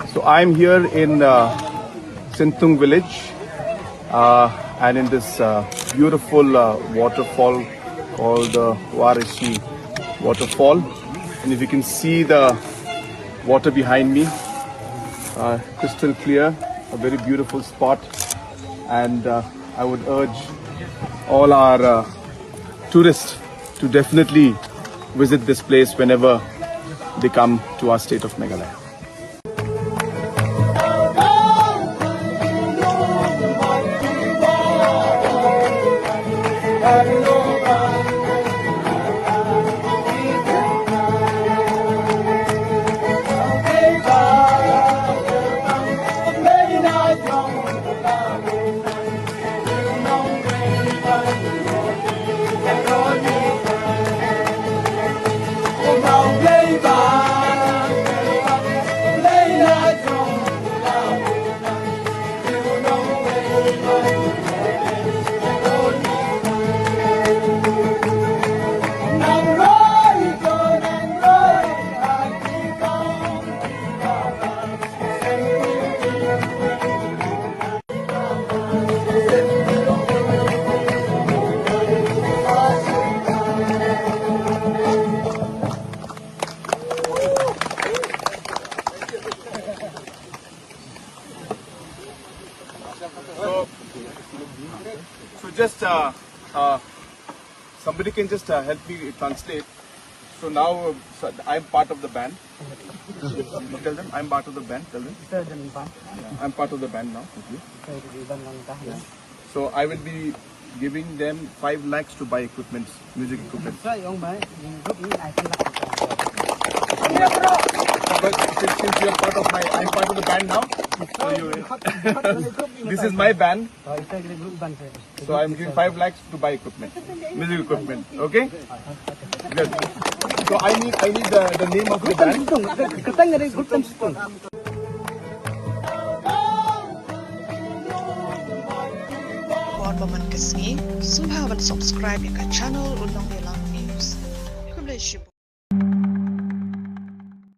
So I'm here in Syntung village and in this beautiful waterfall called the Warishi waterfall, and if you can see the water behind me, crystal clear, a very beautiful spot, and I would urge all our tourists to definitely visit this place whenever they come to our state of Meghalaya. So just somebody can just help me translate. So now I'm part of the band. Tell them I'm part of the band. Tell them. I'm part of the band now. Yeah. So I will be giving them 5 lakhs to buy equipment, music equipment. But since you're part of I'm part of the band now. So this is my band. So I'm giving 5 lakhs to buy equipment, music equipment. Okay? Good. So I need the name of the band. Subscribe ke channel Unong Nilang News.